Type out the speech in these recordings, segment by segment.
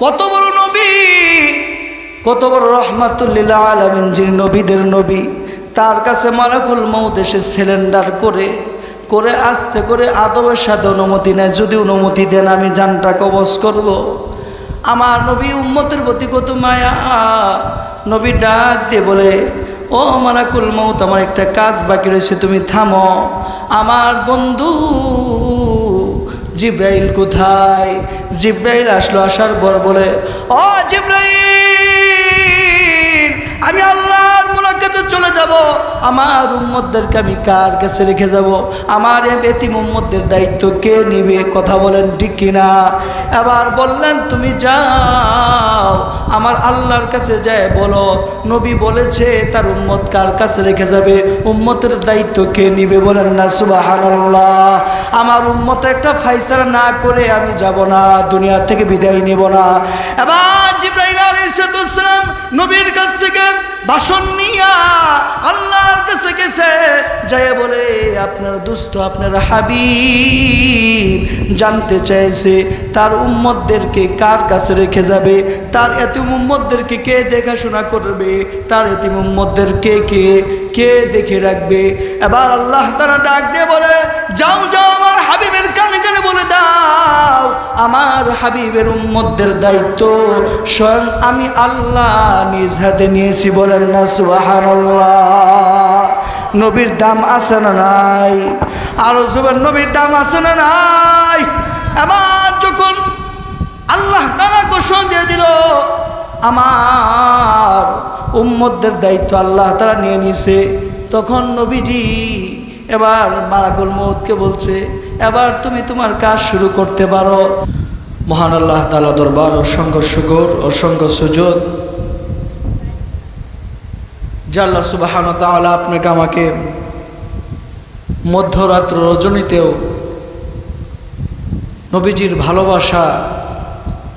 কত বড় নবী, কত বড় রাহমাতুল লিল আলামিন, যিনি নবীদের নবী। তার কাছে মালাকুল মউত এসে সিলিন্ডার করে করে আস্তে করে আদবের সাথে অনুমতি নেয়, যদি অনুমতি দেন আমি জানটা কবজ করব। আমার নবী উম্মতের প্রতি কত মায়া। নবী ডাক দিয়ে বলে, ও মালাকুল মউত, আমার একটা কাজ বাকি রয়েছে, তুমি থামো। আমার বন্ধু জিব্রাইল কোথায়? জিব্রাইল আসলো, আসার পর বলে, ও জিব্রাইল, আমি আল্লাহর মুলাকাতে চলে যাব, আমার উম্মতদেরকে আমি কার কাছে রেখে যাব? আমার এতিম উম্মতদের দায়িত্ব কে নিবে? কথা বলেন ঠিক কিনা? এবার বললেন, তুমি যাও আমার আল্লাহর কাছে যায় বলো, নবী বলেছে তার উম্মত কার কাছে রেখে যাবে, উম্মতের দায়িত্ব কে নিবে? বলেন না সুবহানাল্লাহ। আমার উম্মত একটা ফায়সালা না করে আমি যাব না, দুনিয়া থেকে বিদায় নেব না। এবার জিবরাইল আলাইহিস সালাম নবীর কাছ থেকে ভাষণ নিয়া আল্লাহর কাছে গেছে, যায় বলে, আপনার দোস্ত, আপনার হাবিব জানতে চাইছে তার উম্মতদেরকে কার কাছে রেখে যাবে, তার এতিম উম্মতদেরকে কে দেখাশোনা করবে, তার এতিম উম্মতদেরকে কে দেখে রাখবে। এবার আল্লাহ তাআলা ডাক দিয়ে বলে, যাও যাও আমার হাবিবের কানে কানে বলে দাও, আমার হাবিবের উম্মতদের দায়িত্ব স্বয়ং আমি আল্লাহ নিজ হাতে নিয়েছি। বলেন না সুবহানাল্লাহ। নবীর দাম আছে না নাই? আরো জোরে, নবীর দাম আছে না নাই? এবার যখন আল্লাহ তাআলা ঘোষণা দিয়ে দিল আমার উম্মতদের দায়িত্ব আল্লাহ তাআলা নিয়ে নিছে, তখন নবীজি এবার মালাকুল মউতকে বলছে, এবার তুমি তোমার কাজ শুরু করতে পারো। মহান আল্লাহ তাআলা দরবার অসংখ্য শুকর, অসংখ্য সুজুদ যে আল্লাহ সুবহানাহু ওয়া তাআলা আপনাকে আমাকে মধ্যরাত্র রজনীতেও নবীজির ভালোবাসা,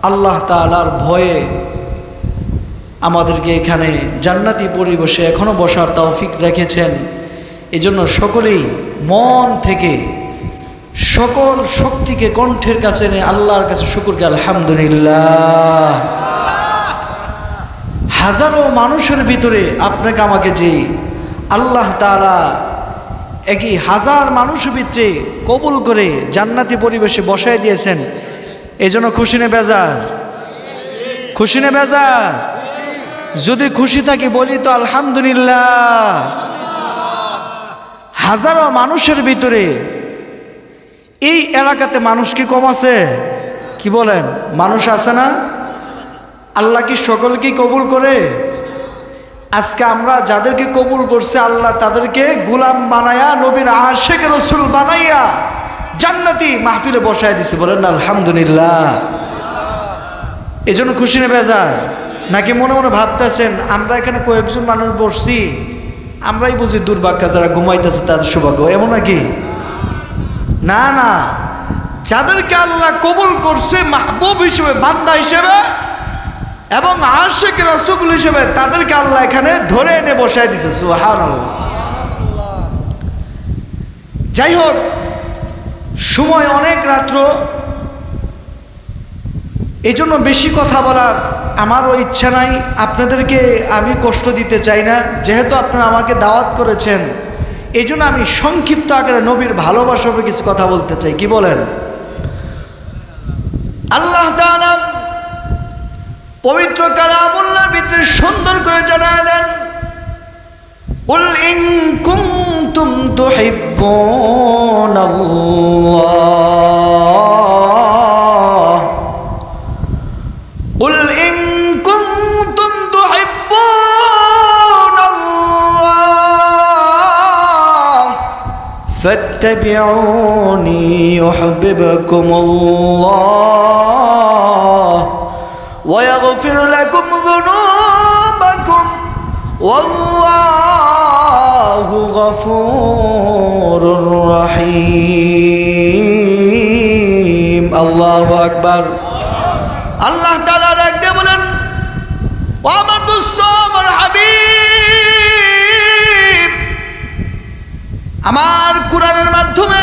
আল্লাহ তাআলার ভয়ে আমাদেরকে এখানে জান্নাতি পরিবেশে এখনো বসার তৌফিক রেখেছেন। এজন্য সকলেই মন থেকে সকল শক্তিকে কণ্ঠের কাছে এনে আল্লাহর কাছে শুকরকে আলহামদুলিল্লাহ। হাজারো মানুষের ভিতরে আপনাকে আমাকে যে আল্লাহ তাআলা একই হাজার মানুষের ভিতরে কবুল করে জান্নাতি পরিবেশে বসায় দিয়েছেন, এজন্য খুশি না বেজার? খুশি না বেজার? যদি খুশি থাকি বলি তো আলহামদুলিল্লাহ। হাজারো মানুষের ভিতরে এই এলাকাতে মানুষ কি কম আছে? কি বলেন? মানুষ আছে না? আল্লাহ কি সকলকে কবুল করে? আজকে আমরা যাদেরকে কবুল করছে আল্লাহ তাদেরকে গোলাম বানায়া, নবীর আশিক রাসূল বানাইয়া জান্নাতি মাহফিলে বসায় দিছে। বলেন না আলহামদুলিল্লাহ। এজন্য খুশি না বেজার? নাকি মনে মনে ভাবতেছেন আমরা এখানে কয়েকজন মানুষ বসছি, আমরাই বুঝি দুর্ভাগ্য, যারা ঘুমাইতেছে তাদের সৌভাগ্য, এমন নাকি? না না, যাদেরকে আল্লাহ কবুল করছে মাহবুব হিসেবে, বান্দা হিসেবে এবং আশিক রাসূল হিসেবে, তাদেরকে আল্লাহ এখানে ধরে এনে বসায় দিছে। সুবহানাল্লাহ। যাই হোক, সময় অনেক রাত্র, এই জন্য বেশি কথা বলার আমারও ইচ্ছা নাই, আপনাদেরকে আমি কষ্ট দিতে চাই না। যেহেতু আপনারা আমাকে দাওয়াত করেছেন, এই জন্য আমি সংক্ষিপ্ত আকারে নবীর ভালোবাসার উপর কিছু কথা বলতে চাই। কি বলেন? আল্লাহ তাআলা পবিত্র কালামুল্লাহর ভিতরে সুন্দর করে জানায় দেন, কুল ইন কুনতুম তুহিব্বুনাল্লাহ, কুল ইন কুনতুম তুহিব্বুনাল্লাহ ফাত্তাবিউনি ইউহিব্বুকুমুল্লাহ ويغفر لكم ذنوبكم والله غفور رحيم। الله أكبر। আল্লাহ তাআলা ডাক দিয়ে বলেন, ও আমার দোস্ত, আমার হাবিব, আমার কোরআনের মাধ্যমে,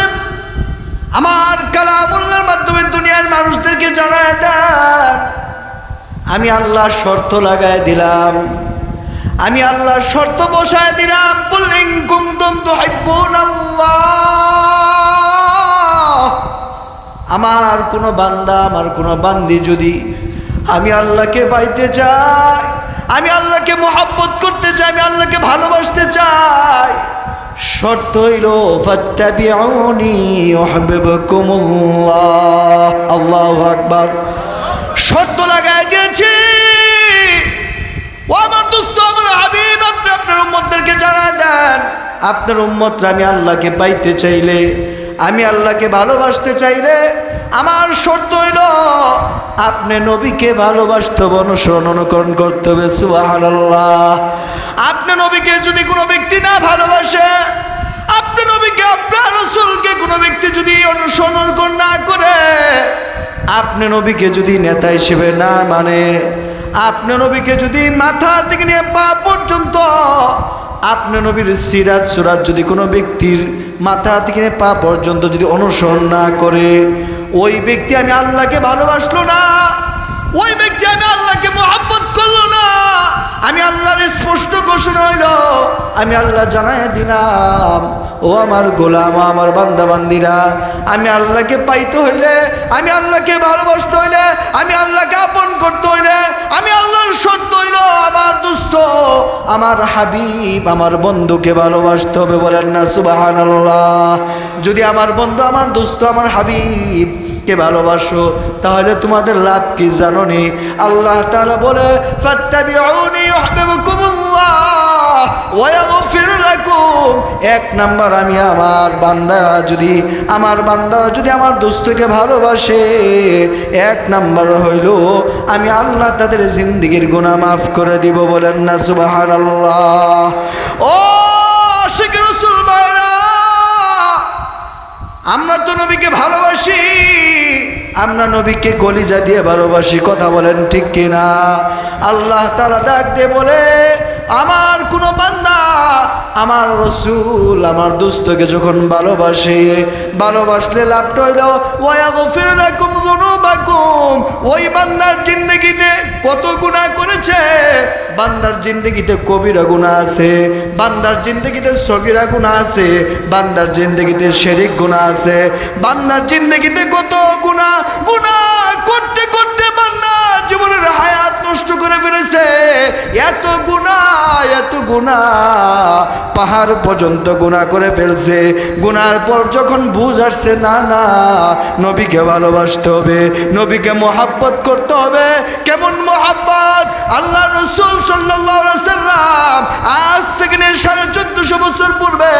আমার কালামুল্লাহর মাধ্যমে দুনিয়ার মানুষদেরকে জানায় দেন আমি আল্লাহ শর্ত লাগায় দিলাম, আমি আল্লাহ শর্ত বসায় দিলাম, কুল ইন কুনতুম তুহিব্বুনাল্লাহ, আমার কোন বান্দা আমার কোন বান্দি যদি আমি আল্লাহকে পাইতে চাই, আমি আল্লাহকে মহব্বত করতে চাই, আমি আল্লাহকে ভালোবাসতে চাই, শর্ত হইল ফাত্তাবিউনি ইউহিব্বুকুমুল্লাহ। আল্লাহু আকবার। শর্ত লাগায় দিয়েছি। ও আমার দোস্ত, আমার হাবিব, আপনি আপনার উম্মতদেরকে জানায় দেন, আপনার উম্মতরা আমি আল্লাহকে পাইতে চাইলে, আমি আল্লাহকে ভালোবাসতে চাইলে আমার শর্ত হইল আপনি নবীকে ভালোবাসতে হবে, অনুসরণ অনুকরণ করতে হবে। সুবহানাল্লাহ। আপনি নবীকে যদি কোনো ব্যক্তি না ভালোবাসে, আপনি নবীকে আপনার রাসূলকে কোনো ব্যক্তি যদি অনুসরণ অনুকরণ না করে, আপনি নবীকে যদি নেতা হিসেবে না মানে, আপনি নবীকে যদি মাথা থেকে নিয়ে পা পর্যন্ত আপনি নবীর সিরাত সুরাত যদি কোনো ব্যক্তির মাথা থেকে নিয়ে পা পর্যন্ত যদি অনুসরণ না করে, ওই ব্যক্তি আমি আল্লাহকে ভালোবাসলো না, ওই ব্যক্তি আমি আল্লাহকে মহব্বত করলো না। আমি আল্লাহর স্পষ্ট ঘোষণা হইল, আমি আল্লাহ জানায় দিলাম, ও আমার গোলাম, আমার বান্দা বান্দিরা, আমি আল্লাহকে পাইতে হইলে, আমি আল্লাহকে ভালোবাসতে হইলে, আমি আল্লাহকে আপন করতে হইলে, আমি আল্লাহর শর্ত হইল আমার দোস্ত, আমার হাবিব, আমার বন্ধুকে ভালোবাসতে হবে। বলেন না সুবহানাল্লাহ। যদি আমার বন্ধু, আমার দোস্ত, আমার হাবিব কে ভালোবাসো, তাহলে তোমাদের লাভ কি জানো নি? আল্লাহ তাআলা বলে ফাত্তাবিউনি ইউহিব্বুকুমুল্লাহ ওয়া ইয়াগফির লাকুম। এক নাম্বার, আমি আমার বান্দা যদি, আমার বান্দারা যদি আমার দোস্তকে ভালোবাসে, এক নাম্বার হইল আমি আল্লাহ তাদের জিন্দেগীর গুনাহ মাফ করে দিব। বলেন না সুবহানাল্লাহ। ও আশিক রাসূল ভাইরা, আমরা তো নবীকে ভালোবাসি, আমরা নবীকে কলিজা দিয়ে ভালোবাসি। কথা বলেন ঠিক কিনা? আল্লাহ তাআলা ডাক দিয়ে বলে, আমার কোন বান্দা আমার রাসূল আমার দোস্তকে যখন ভালোবাসে, ভালোবাসলে লাভটা হইল ওয়া ইয়াগফির লাকুম যুনুবাকুম। ওই বান্দার জিন্দেগিতে কত গুনাহ করেছে, বান্দার জিন্দেগিতে কবিরা গুনাহ আছে, বান্দার জিন্দেগিতে সগীরা গুনাহ আছে, বান্দার জিন্দেগিতে শিরক গুনাহ আছে, বান্দার জিন্দেগিতে কত গুনাহ, গুনাহ করতে করতে বান্দার জীবনের হায়াত নষ্ট করে ফেলেছে। এত গুনাহ, এত গুনাহ, পাহাড় পর্যন্ত গুনাহ করে ফেলছে। গুনার পর যখন বুঝ আসছে, না না, নবীকে ভালোবাসতে হবে, নবীকে মহব্বত করতে হবে। কেমন মহব্বত? আল্লাহ রাসূল সাল্লাল্লাহু আলাইহি ওয়াসাল্লাম আজ থেকে 1450 বছর পূর্বে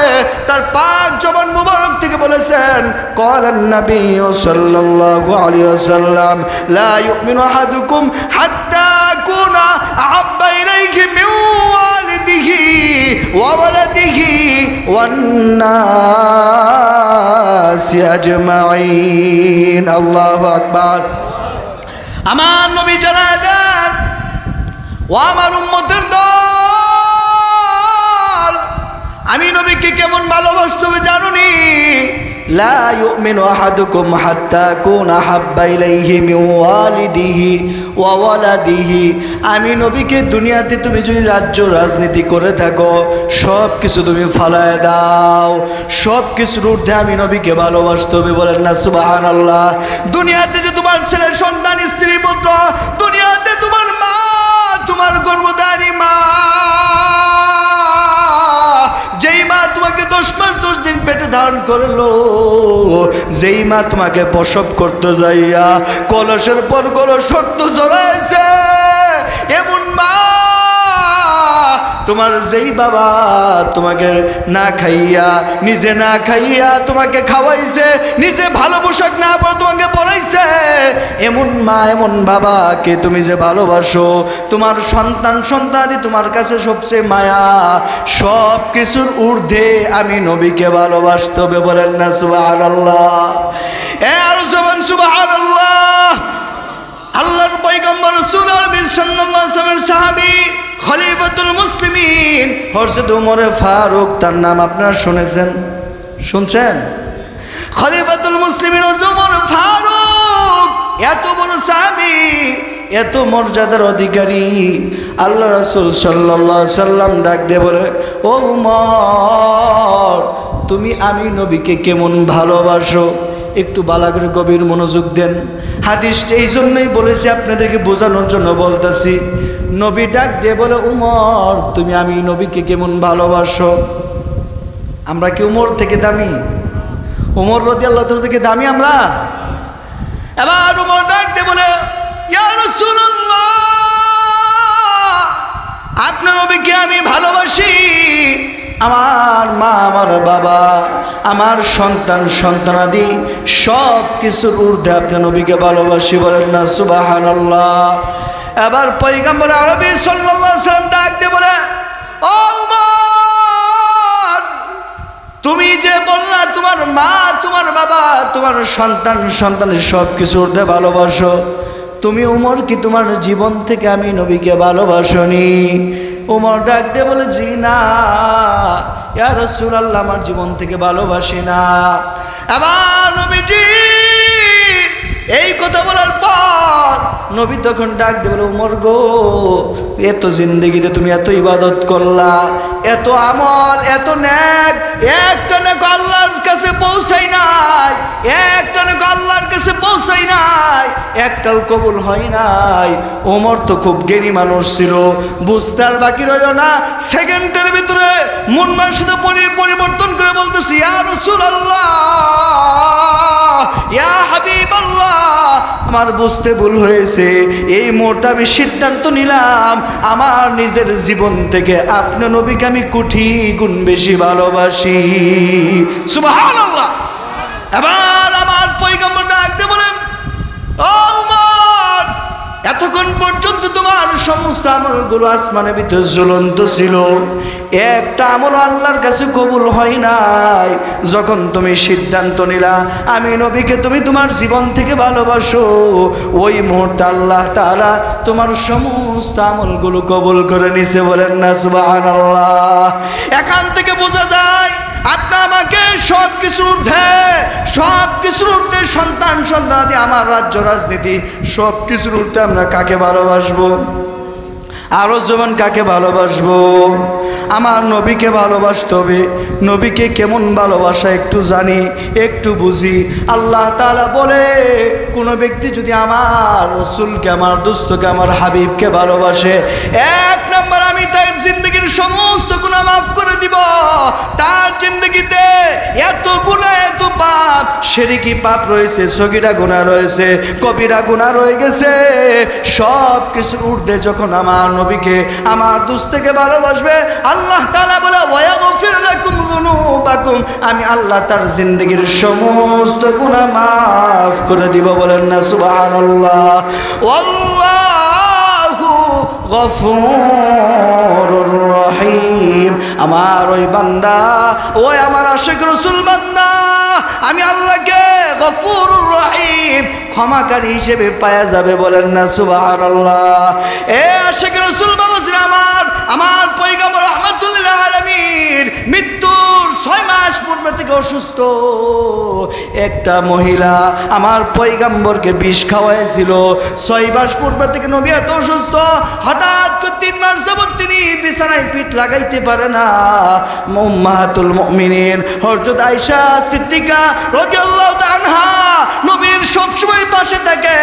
তার পাক জবান মুবারক থেকে বলেছেন, ক্বালান নবী সাল্লাল্লাহু আলাইহি ওয়াসাল্লাম, লা ইউমিনু আহাদুকুম হাত্তা আকুনা আহাব্বা ইলাইহি মিন ওয়ালিদিহি ওয়া ওয়ালাদিহি ওয়ান নাসি আজমাইন। আল্লাহু আকবার। আমার নবী জানায় দেন, ও আমার উম্মতের দল, আমি নবীকে কেমন ভালোবাসতে হবে জানুনি? লা ইউমিনু আহাদুকুম হাত্তা আকুনা আহাব্বা ইলাইহি মিন ওয়ালিদিহি ওয়া ওয়ালাদিহি। আমি নবীকে দুনিয়াতে তুমি যদি রাজ্য রাজনীতি করে থাকো, সব কিছু তুমি ফালায় দাও, সব কিছুর ঊর্ধ্বে আমি নবীকে ভালোবাসতে হবে। বলেন না সুবহানাল্লাহ। দুনিয়াতে যে তোমার ছেলে সন্তান, স্ত্রী পুত্র, দুনিয়াতে তোমার মা, তোমার গর্ভধারী মা, যেই মা তোমাকে 10 মাস 10 দিন পেটে ধারণ করলো, যেই মা তোমাকে প্রসব করতে যাইয়া কলসের পর কলস শক্ত জড়াইছে, এমন মা, তোমার যেই বাবা তোমাকে না খাইয়া, নিজে না খাইয়া তোমাকে খাওয়াইছে, নিজে ভালো পোশাক না পরে তোমাকে পরাইছে, এমন মা এমন বাবাকে তুমি যে ভালোবাসো, তোমার সন্তান সন্তানাদি তোমার কাছে সবচেয়ে মায়া, সব কিছুর ঊর্ধ্বে আমি নবীকে ভালোবাসতে হবে। বলেন না সুবহানাল্লাহ। আর জবান সুবহানাল্লাহ। আল্লাহর পয়গম্বর রাসূল সাল্লাল্লাহু আলাইহি ওয়াসাল্লামের সাহাবী খলিফাতুল মুসলিমিন হযরত ওমর ফারুক, তার নাম আপনারা শুনেছেন, শুনছেন? খলিফাতুল মুসলিমিন ওমর ফারুক এত বড় সাহাবী, এত মর্যাদার অধিকারী। আল্লাহ রাসূল সাল্লাল্লাহু আলাইহি সাল্লাম ডাক দিয়ে বলে, ও উমর, তুমি আমি নবীকে কেমন ভালোবাসো? একটু বালাগের গভীর মনোযোগ দেন। হাদিসটা এই জন্যই বলেছি, আপনাদেরকে বোঝানোর জন্য বলতেছি। নবী ডাক দিয়ে বলে, উমর, তুমি আমি নবীকে কেমন ভালোবাসো? আমরা কি উমর থেকে দামি? উমর রাদিয়াল্লাহু তাআলা থেকে দামি আমরা? এবার উমর ডাক দিয়ে বলে, ইয়া রাসূলুল্লাহ, আপনার নবীকে আমি ভালোবাসি। আমার মা, আমার বাবা, আমার সন্তান সন্তানাদি সব কিছুর ঊর্ধ্বে আপনার নবীকে ভালোবাসি। বলেন না সুবহানাল্লাহ। এবার পয়গম্বর আরবি সাল্লাল্লাহু আলাইহি ওয়াসাল্লাম ডাক দিয়ে বলে, ও উমর, তুমি যে বললা তোমার মা, তোমার বাবা, তোমার সন্তান সন্তানের সব কিছুর ঊর্ধ্বে ভালোবাসো, তুমি উমর কি তোমার জীবন থেকে আমি নবীকে ভালোবাসনি? উমর ডাক দিয়ে বলে, জি না ইয়া রাসূলুল্লাহ, আমার জীবন থেকে ভালোবাসি না। আবার নবীজি এই কথা বলার পর নবী তখন ডাক দিয়ে বলে, উমর গো, এত জিন্দেগিতে তুমি এত ইবাদত করলা, এত আমল, এত নেক, একটা নেক আল্লাহর কাছে পৌঁছাই নাই, একটা নেক আল্লাহর কাছে পৌঁছাই নাই, একটাও কবুল হয় নাই। ওমর তো খুব জ্ঞানী মানুষ ছিল, বুঝতে আর বাকি রইল না। সেকেন্ডের ভিতরে মন মানসিকতা পরিবর্তন করে বলতেছি, ইয়া রাসূলুল্লাহ, ইয়া হাবিবাল্লাহ, আমার বুঝতে ভুল হয়েছে। এই মুহূর্তে আমি সিদ্ধান্ত নিলাম, আমার নিজের জীবন থেকে আপনার নবীকে আমি কোটি গুণ বেশি ভালোবাসি। সুবহানাল্লাহ। এবার আমার পয়গম্বর ডাক দিয়ে বলেন, ও উমর, এতক্ষণ পর্যন্ত তোমার সমস্ত আমলগুলো আসমানের ভিতরে ঝুলন্ত ছিল, একটা আমল আল্লাহর কাছে কবুল হয় নাই। যখন তুমি সিদ্ধান্ত নিলা আমি নবীকে তুমি তোমার জীবন থেকে ভালোবাসো, ওই মুহূর্তে আল্লাহ তাআলা তোমার সমস্ত আমলগুলো কবুল করে নিছে। বলেন না সুবহানাল্লাহ। এখান থেকে বোঝা যায় আপনি আমাকে সব কিছুর ঊর্ধ্বে সন্তান সন্তানাদি, আমার রাজ্য রাজনীতি সব কিছুর ঊর্ধ্বে আমরা কাকে ভালোবাসবো? আরো যেমন কাকে ভালোবাসবো? আমার নবীকে ভালোবাসতে হবে। নবীকে কেমন ভালোবাসা একটু জানি, একটু বুঝি। আল্লাহ তাআলা বলে, কোনো ব্যক্তি যদি আমার রাসূলকে, আমার দোস্তকে, আমার হাবিবকে ভালোবাসে, এক নম্বর আমি তার জিন্দগির সমস্ত গুনাহ মাফ করে দিব। তার জিন্দগিতে এত গুনাহ, এত পাপ, শিরকি পাপ রয়েছে, সগীরা গুনাহ রয়েছে, কবিরা গুনাহ রয়ে গেছে, সব কিছুর ঊর্ধ্বে যখন আমার নবীকে, আমার দোস্তকে ভালোবাসবে, আল্লাহ তাআলা বলে, ওয়াগফির লাকুম যুনুবাকুম, আমি আল্লাহ তার জিন্দগির সমস্ত গুনাহ মাফ করে দিব। বলেন না সুবহানাল্লাহ। আল্লাহু গফুরুর রহিম। আমার ওই বান্দা, ওই আমার আশিক রাসূল বান্দা, আমি আল্লাহকে গফুরুর রহিম, ক্ষমাকারী হিসেবে পাওয়া যাবে। বলেন না সুবহানাল্লাহ। এ আশিক রাসূল বাবাজিরা, আমার পয়গম্বর রাহমাতুল লিল আলামিন মৃত্যুর 6 মাস পূর্বে থেকে অসুস্থ। একটা মহিলা আমার পয়গম্বরকে বিষ খাওয়াইছিল। 6 মাস পূর্বে থেকে নবী এত অসুস্থ, হঠাৎ করে 3 মাস যাবত তিনি বিছানায় পিঠ লাগাইতে পারে না। উম্মাহাতুল মুমিনিন হযরত আয়েশা সিদ্দিকা রাদিয়াল্লাহু তাআলা আনহা নবীর সবসময় পাশে থাকে।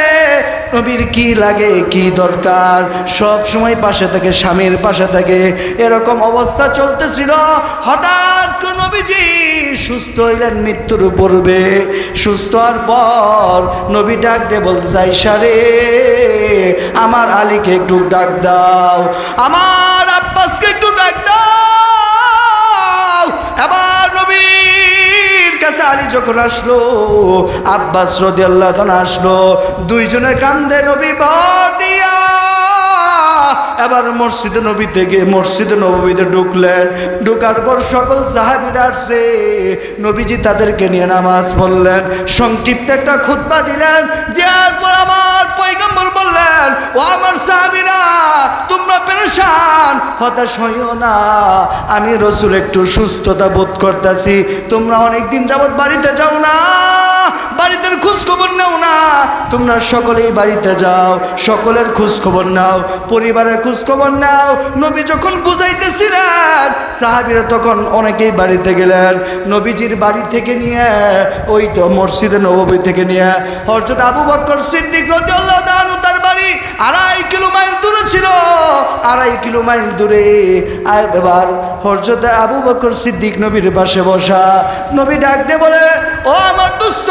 নবীর কি লাগে, কি দরকার, সব সময় পাশে থাকে, স্বামীর পাশে থাকে। এরকম অবস্থা চলতেছিল। হঠাৎ করে নবীজি সুস্থ হইলেন মৃত্যুর পূর্বে। সুস্থ হওয়ার পর নবী ডাক দিয়ে বলতে চাই, আয়েশা রে, আমার আলীকে একটু ডাক দাও, আমার আব্বাসকে একটু ডাক দাও। এবার নবীর কাছে আলী যখন আসলো, আব্বাস রাদিয়াল্লাহু তাআলা আসলো, দুইজনের কান্দে নবী ভর দিয়া এবার মসজিদে নববীতে ঢুকলেন। ঢুকার পর সকল সাহাবীরা আসছে, নবীজি তাদেরকে নিয়ে নামাজ পড়লেন, সংক্ষিপ্ত একটা খুতবা দিলেন। দেওয়ার পর আমার পয়গম্বর বললেন, ও আমার সাহাবীরা, তোমরা পেরেশান, হতাশ হইও না, আমি রাসূল একটু সুস্থতা বোধ করতেছি। তোমরা অনেকদিন যাবত বাড়িতে যাও না, বাড়িতে খোঁজ খবর নেও না, তোমরা সকলেই বাড়িতে যাও, সকলের খোঁজ খবর নাও, পরিবারের খোঁজ খবর নাও। নবী যখন বুঝাইতেছিলেন সাহাবীরা তখন অনেকেই বাড়িতে গেলেন। নবীজির বাড়ি থেকে নিয়ে ওই তো মসজিদে নববী থেকে নিয়ে হযরত আবু বকর সিদ্দিক রাদিয়াল্লাহু তাআলা আনহু তার বাড়ি 2.5 কিলোমাইল দূরে ছিল, 2.5 কিলোমাইল দূরে। আর এবার হযরত আবু বকর সিদ্দিক নবীর পাশে বসা। নবী ডাক দিয়ে বলে, ও আমার দোস্ত,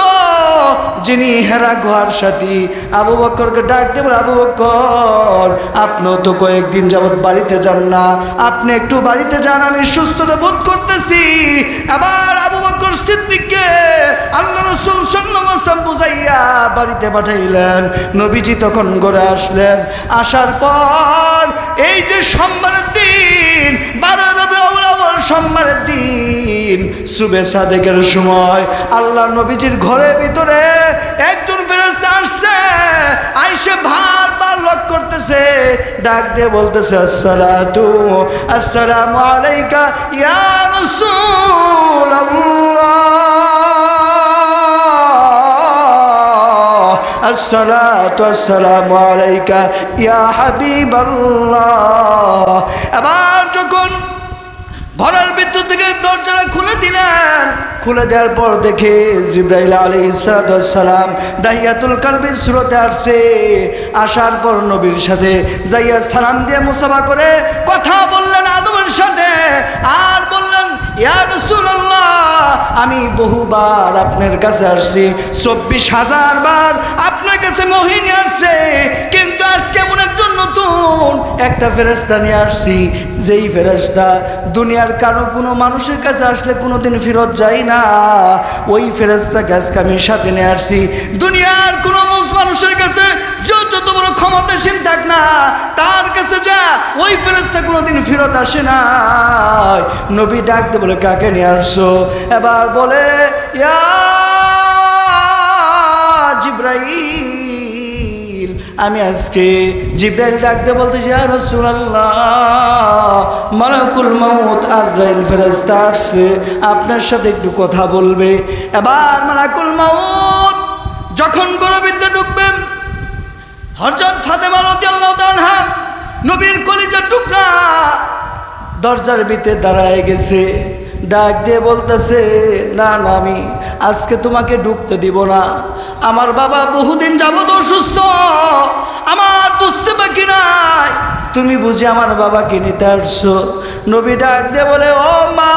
যিনি হেরা গুহার সাথী। আবু বকরকে ডাক দিয়ে বলে, আবু বকর, আপনিও তো কয়েকদিন যাবৎ বাড়িতে যান না, আপনি একটু বাড়িতে যান, আমি সুস্থতা বোধ করতেছি। আবার আবু বকর সিদ্দিককে আল্লাহ রাসূল সাল্লাল্লাহু আলাইহি ওয়াসাল্লাম বুঝাইয়া বাড়িতে পাঠাইলেন। নবীজি তখন ঘরে আসলেন। আসার পর এই যে সোমবারের দিন, 12 রবিউল আউয়াল সোমবারের দিন, সুবে সাদেকের সময় আল্লাহ নবীজির ঘরের ভিতরে একজন ফেরেশতা আসছে। আইসে বারবার লক করতেছে, ডাক দিয়ে বলতেছে, আসসালামু আলাইকা ইয়া রাসূলুল্লাহ, আসসালাতু ওয়াসসালামু আলাইকা ইয়া হাবিবাল্লাহ। আবার যখন ঘরের ভিতর থেকে দরজাটা খুলে দিলেন, খুলে দেওয়ার পর দেখে জিবরাইল আলাইহিস সালাম দাহিয়াতুল কালবির সুরতে আসছে। আসার পর নবীর সাথে যাইয়া সালাম দিয়ে মুসাফা করে কথা বললেন আদবের সাথে, আর বললেন, ইয়া রাসূলুল্লাহ, আমি বহুবার আপনার কাছে আসছি, 24,000 বার আপনার কাছে মহিনী আসছে, কিন্তু আজকে এমন একজন নতুন একটা ফেরেশতা নিয়ে আসছি, যেই ফেরেশতা দুনিয়ার কারো কোনো মানুষের কাছে আসলে কোনোদিন ফেরত যায় না। ওই ফেরেশতাকে আজকে আমি সাথে নিয়ে আসছি। দুনিয়ার কোনো মানুষের কাছে যত বড় ক্ষমতাসীন থাক না, তার কাছে যা ওই ফেরেশতা কোনোদিন ফেরত আসে না। নবী ডাকতে বলে, কাকে নিয়ে আসছো? এবার বলে, ইয়া জিবরাইল, আমি আজকে জিবরাইল ডাকতে বলতেছি, ইয়া রাসূলুল্লাহ, মালাকুল মউত আজরাইল ফেরেশতা আসছে, আপনার সাথে একটু কথা বলবে। এবার মালাকুল মউত যখন গর্ভে ঢুকবেন, হযরত ফাতেমা রাদিয়াল্লাহু তাআলা নবীর কলিজার টুকরা দরজার ভিতরে দাঁড়ায় গেছে। ডাক দিয়ে বলতেছে, না না, আমি আজকে তোমাকে ঢুকতে দিব না। আমার বাবা বহুদিন যাবত অসুস্থ, আমার বুঝতে বাকি নাই, তুমি বুঝি আমার বাবাকে নিতে আসছো। নবী ডাক দিয়ে বলে, ও মা,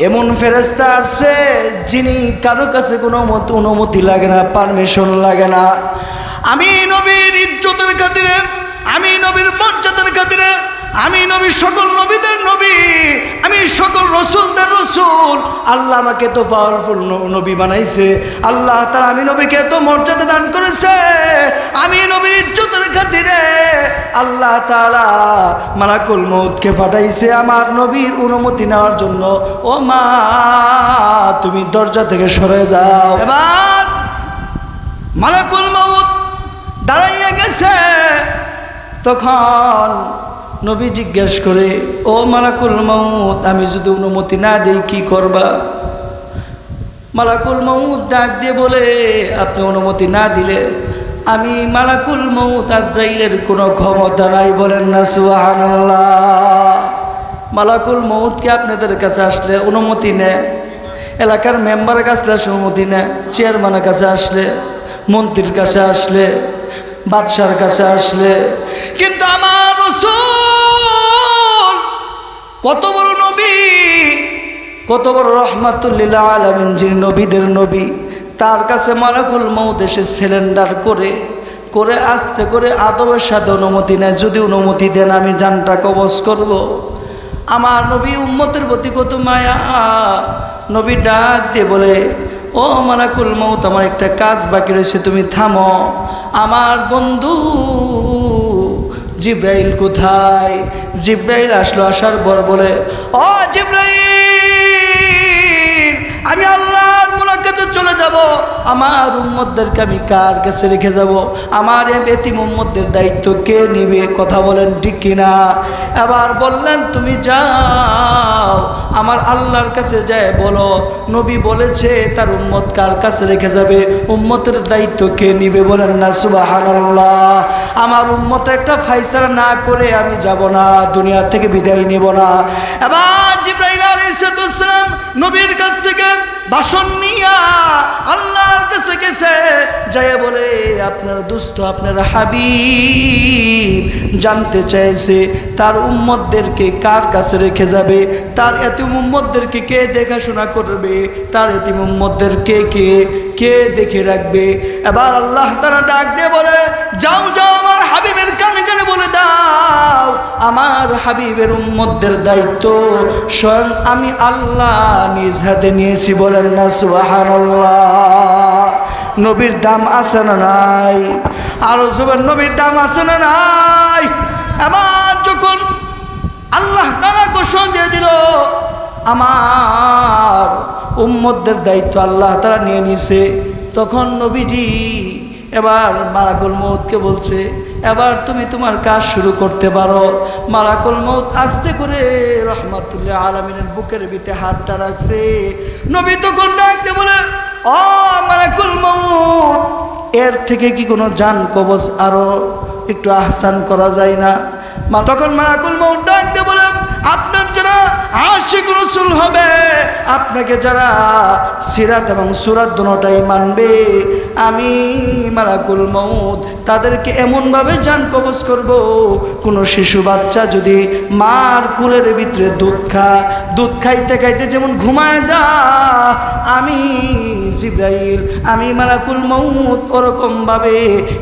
এমন ফেরেশতা আসছে যিনি কারো কাছে কোনো অনুমতি লাগে না, পারমিশন লাগে না। আমি নবীর ইজ্জতের খাতিরে, আমি নবীর মর্যাদার খাতিরে, আমি নবী সকল নবীদের নবী, আমি সকল রসুলদের রসুল, আল্লাহ আমাকে তো পাওয়ারফুল নবী বানাইছে, আল্লাহ তাআলা আমি নবীকে এত মর্যাদা দান করেছে। আমি নবীর ইজ্জতের খাতিরে আল্লাহ তাআলা মালাকুল মউতকে পাঠাইছে আমার নবীর অনুমতি নেওয়ার জন্য। ও মা, তুমি দরজা থেকে সরে যাও। এবার মালাকুল মউত দাঁড়াইয়া গেছে। তখন নবী জিজ্ঞেস করে, ও মালাকুল মউত, আমি যদি অনুমতি না দিই কি করবা? মালাকুল মউত ডাক দিয়ে বলে, আপনি অনুমতি না দিলে আমি মালাকুল মউত আজরাইলের কোনো ক্ষমতা নাই। বলেন না সুবহানাল্লাহ। মালাকুল মউতকে আপনাদের কাছে আসলে অনুমতি নেয়, এলাকার মেম্বারের কাছে আসলে অনুমতি নেয়, চেয়ারম্যানের কাছে আসলে, মন্ত্রীর কাছে আসলে, বাদশার কাছে আসলে, কিন্তু আমার রাসূল কত বড় নবী, কত বড় রাহমাতুল লিল আলামিন, যিনি নবীদের নবী, তার কাছে মালাকুল মউত এসে সিলিন্ডার করে করে আস্তে করে আদবের সাথে অনুমতি নেয়, যদি অনুমতি দেন আমি জানটা কবজ করব। আমার নবী উম্মতের প্রতি কত মায়া। নবী ডাক দিয়ে বলে, ও মালাকুল মউত, আমার একটা কাজ বাকি রয়েছে, তুমি থামো। আমার বন্ধু জিবরাইল কোথায়? জিবরাইল আসলো। আসার পর বলে, ও জিবরাইল, আমি আল্লাহর মুলাকাতে চলে যাব, আমার উম্মতদেরকে আমি কার কাছে রেখে যাব? আমার এতিম উম্মতদের দায়িত্ব কে নিবে? কথা বলেন ঠিক কিনা? এবার বললেন তুমি যাও আমার আল্লাহর কাছে যায় বলো নবী বলেছে তার উম্মত কার কাছে রেখে যাবে, উম্মতের দায়িত্ব কে নিবে? বলেন না সুবহানাল্লাহ। আমার উম্মত একটা ফাইসালা না করে আমি যাব না, দুনিয়া থেকে বিদায় নেব না। এবার জিবরাইল আলাইহিস সালাম নবীর কাছ থেকে ভাষণ নিয়া আল্লাহর কাছে গেছে, যায় বলে আপনার দোস্ত আপনার হাবিব জানতে চাইছে তার উম্মতদেরকে কার কাছে রেখে যাবে, তার এতিম উম্মতদেরকে কে দেখাশোনা করবে, তার এতিম উম্মতদেরকে কে দেখে রাখবে। এবার আল্লাহ তাআলা ডাক দিয়ে বলে যাও যাও আমার হাবিবের কানে কানে বলে দাও আমার হাবিবের উম্মতদের দায়িত্ব স্বয়ং আমি আল্লাহ নিজ হাতে নিয়েছি। বলেন না সুবহানাল্লাহ। নবীর দাম আছে না নাই? আরো জোরে নবীর দাম আছে না নাই? এবার যখন আল্লাহ তাআলা ঘোষণা দিয়ে দিল আমার উম্মতদের দায়িত্ব আল্লাহ তাআলা নিয়ে নিছে, তখন নবীজি এবার মালাকুল মউতকে বলছে এবার তুমি তোমার কাজ শুরু করতে পারো। মালাকুল মউত আস্তে করে রহমাতুল্লাহ আলামিনের বুকের ভিতরে হাতটা রাখছে। নবী তখন ডাকতে বলে ও মালাকুল মউত, এর থেকে কি কোনো জান কবজ আরো একটু আহসান করা যায় না? তখন মালাকুল মউত ডাকতে বলে আপনার যারা আশিক রাসূল হবে, আপনাকে যারা সিরাত এবং সুরাত দুটোটাই মানবে, আমি মালাকুল মউত তাদেরকে এমনভাবে জান কবজ করব, কোনো শিশু বাচ্চা যদি মার কুলের ভিতরে দুধ খাইতে খাইতে যেমন ঘুমায় যা, আমি জিবরাইল আমি মালাকুল মউত ওরকমভাবে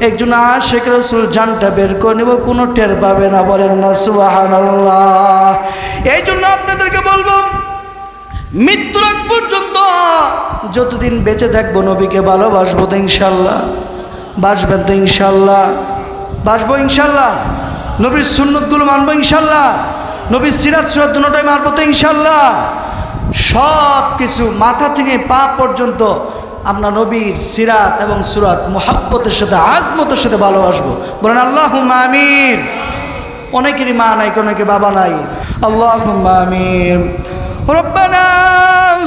একজন আশিক রাসূল জানটা বের করে নেব, কোনো টের পাবে না। বলেন না সুবহানাল্লাহ। এই জন্য আপনাদেরকে বলবো মৃত্যুর আগ পর্যন্ত যতদিন বেঁচে থাকবো নবীকে ভালোবাসবো তো ইনশাল্লাহ? বাসবেন তো ইনশাল্লাহ? বাসবো ইনশাল্লাহ? নবীর সুন্নতগুলো মানবো ইনশাল্লাহ? নবীর সিরাত সুরাত দুটোটাই মানবো তো ইনশাল্লাহ? সব কিছু মাথা থেকে পা পর্যন্ত আমরা নবীর সিরাত এবং সুরাত মুহাব্বতের সাথে আজমতের সাথে ভালোবাসবো। বলেন আল্লাহুম্মা আমিন। অনেকেরই মা নাই, অনেকে বাবা নাই। আল্লাহুম্মা আমিন। রব্বানা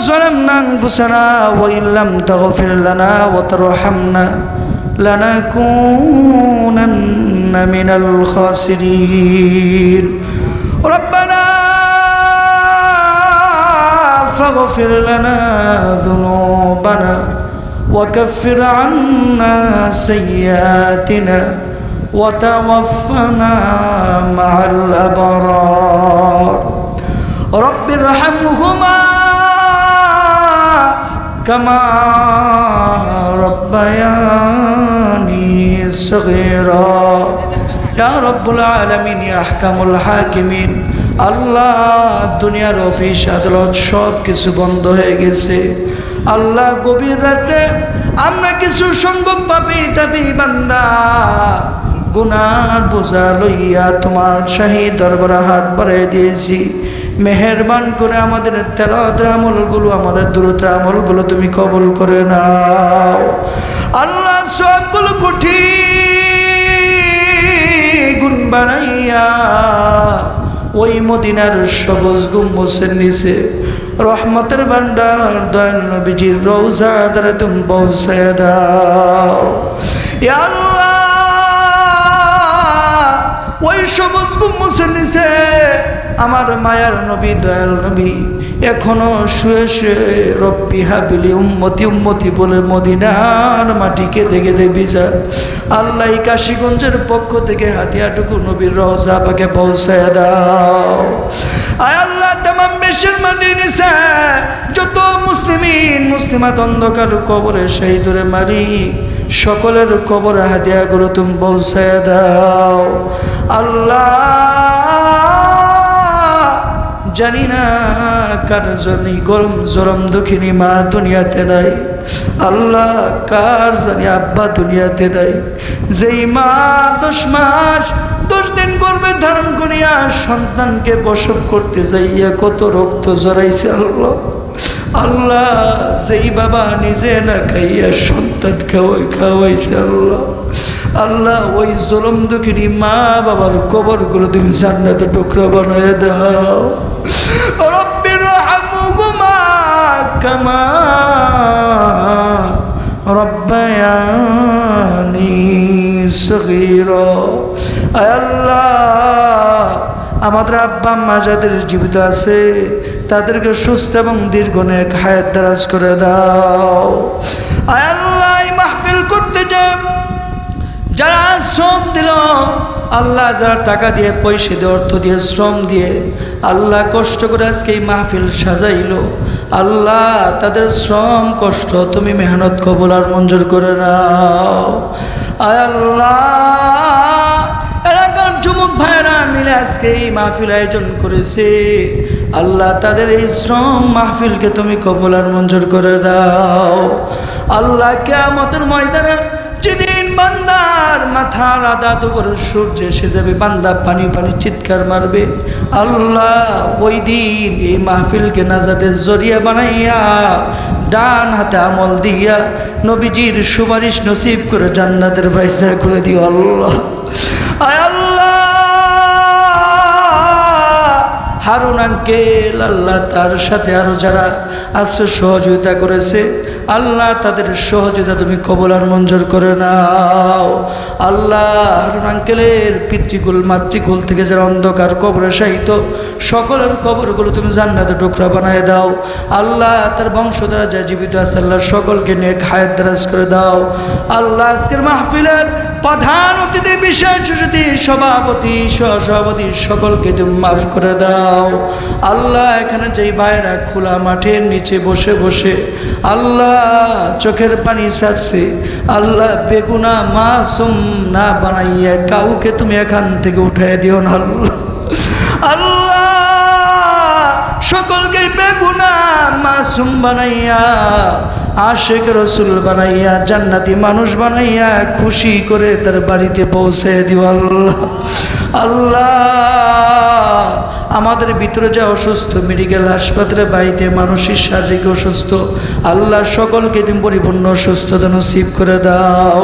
যালামনা আনফুসানা ওয়া ইল্লাম তাগফির লানা ওয়া তারহামনা লানাকুনান্না মিনাল খাসিরিন। রব্বানা ফাগফির লানা যুনুবানা ওয়া কাফির আন্না সাইয়্যাতিনা وتوفنا مع الأبرار رب ارحمهما كما ربياني صغيرا يا رب العالمين يا أحكم الحاكمين। আল্লাহ দুনিয়ার অফিস আদালত সব কিছু বন্ধ হয়ে গেছে। আল্লাহ গভীর রাতে আমরা কিছু সংখ্যক পাপী বান্দা গুনার বোঝা লইয়া তোমার শাহী দরবারে হাত বাড়িয়ে দিয়েছি। মেহেরবান করে আমাদের তেলাওয়াতের আমলগুলো, আমাদের দুরূদের আমলগুলো তুমি কবুল করে নাও। আল্লাহ সবগুলো কোটি গুণ বানাইয়া ওই মদিনার সবুজ গম্বুজের নিচে রহমতের ভান্ডার দয়াল নবীজির রওজা দ্বারা তুমি পৌঁছায় দাও। ইয়া আল্লাহ ওই সবুজ গম্বুজের নিচে আমার মায়ার নবী দয়াল নবী এখনো শুয়ে শুয়ে রব্বি হাবিলি উম্মতি উম্মতি বলে মদিনার মাটি কেঁদে কেঁদে ভিজা। আল্লাহ কাশীগঞ্জের পক্ষ থেকে হাতিয়াটুকু নবীর রওজা পাকে পৌঁছায় দাও। আয় আল্লাহ তামাম বিশ্বের মাটি নিছে যত মুসলিমাত অন্ধকার কবরে শহীদরে মারি সকলের কবরে হাদিয়াগুলো তুমি পৌঁছায় দাও। আল্লাহ জানি না কার জন্য গরম জরম দুঃখিনী মা দুনিয়াতে নাই। আল্লাহ কার জানি আব্বা দুনিয়াতে নাই, যেই মা 10 মাস 10 দিন গর্ভে ধারণ করিয়া সন্তানকে প্রসব করতে যাইয়া কত রক্ত জড়াইছে আল্লাহ। আল্লাহ সেই বাবা নিজে না খাইয়া সন্তান খাওয়াইছে আল্লাহ। আল্লাহ ওই জুলুম দুঃখিনী মা বাবার কবরগুলো তুমি জান্নাতের টুকরা বানায় দাও। রব্বির হামহুমা কামা রব্বায়ানি সগীরা। আয় আল্লাহ আমাদের আব্বা আম্মা যাদের জীবিত আছে তাদেরকে সুস্থ এবং দীর্ঘ নেক হায়াত দারাজ করে দাও। আয় আল্লাহ এই মাহফিল করতে যান যারা শ্রম দিল আল্লাহ, যারা টাকা দিয়ে পয়সা দিয়ে অর্থ দিয়ে শ্রম দিয়ে আল্লাহ কষ্ট করে আজকে এই মাহফিল সাজাইল, আল্লাহ তাদের শ্রম কষ্ট তুমি মেহনত কবুল আর মঞ্জুর করে নাও। আয় আল্লাহ এলাকার যুবক ভাইরা মিলে আজকে এই মাহফিল আয়োজন করেছে, আল্লাহ তাদের এই শ্রম মাহফিলকে তুমি কবুল আর মঞ্জুর করে দাও। আল্লাহ কিয়ামতের ময়দানে যেদিন বান্দার মাথার আধা দুপুর সূর্য এসে যাবে, বান্দা পানি পানি চিৎকার মারবে, আল্লাহ ওই দিন এই মাহফিলকে নাজাতের জরিয়া বানাইয়া ডান হাতে আমল দিয়া নবীজির সুপারিশ নসিব করে জান্নাতের ফয়সালা করে দিও আল্লাহ। আয় আল্লাহ হারুন আঙ্কেল আল্লাহ তার সাথে আরো যারা আছে সহযোগিতা করেছে, আল্লাহ তাদের সহযোগিতা তুমি কবুল আর মঞ্জুর করে নাও। আল্লাহ হারুন আঙ্কেলের পিতৃকুল মাতৃকুল থেকে যারা অন্ধকার কবরে শায়িত সকলের কবরগুলো তুমি জান্নাতের টুকরা বানায় দাও। আল্লাহ তার বংশধরা যা জীবিত আছে আল্লাহ সকলকে নেক হায়াত দারাজ করে দাও। আল্লাহ আজকের মাহফিলের প্রধান অতিথি বিশেষ অতিথি সভাপতি সহসভাপতি সকলকে তুমি মাফ করে দাও। আল্লাহ এখানে যেই ভাইরা খোলা মাঠের নিচে বসে বসে আল্লাহ চোখের পানি ছাড়ছে, আল্লাহ বেগুনা মাসুম না বানাইয়া কাউকে তুমি এখান থেকে উঠাই দিও না আল্লাহ। আল্লাহ সকলকে বেগুনা মাসুম বানাইয়া আশিক রসুল বানাইয়া জান্নাতি মানুষ বানাইয়া খুশি করে তার বাড়িতে পৌঁছে দিও আল্লাহ। আল্লাহ আমাদের ভিতরে যা অসুস্থ মেডিকেল হাসপাতালে বাড়িতে মানসিক শারীরিক অসুস্থ আল্লাহ সকলকে তুমি পরিপূর্ণ সুস্থতা নসিব করে দাও।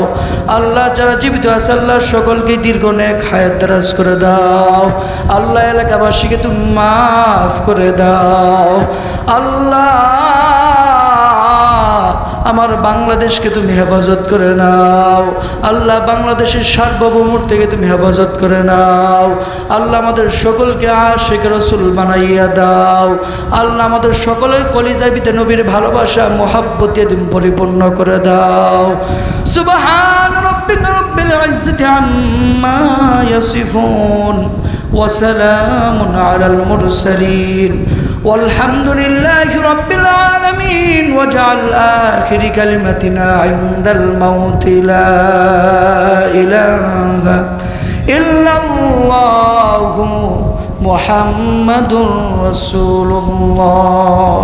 আল্লাহ যারা জীবিত আছে আল্লাহ সকলকে দীর্ঘ নেক হায়াত দারাজ করে দাও। আল্লাহ এলাকাবাসীকে তুমি মাফ করে দাও। আল্লাহ আমার বাংলাদেশকে তুমি হেফাজত করে নাও। আল্লাহ বাংলাদেশের সার্বভৌমত্ব থেকে তুমি হেফাজত করে নাও। আল্লাহ আমাদের সকলকে আশিক রাসূল বানাইয়া দাও। আল্লাহ আমাদের সকলের কলিজার ভিতরে নবীর ভালোবাসা মোহাব্বত দিয়ে তুমি পরিপূর্ণ করে দাও। সুবহান রাব্বিকা রাব্বিল ইজ্জাতি আম্মা ইয়াসিফুন ওয়া সালামুন আলাল মুরসালিন والحمد لله رب العالمين واجعل آخر كلمتنا عند الموت لا إله إلا الله محمد رسول الله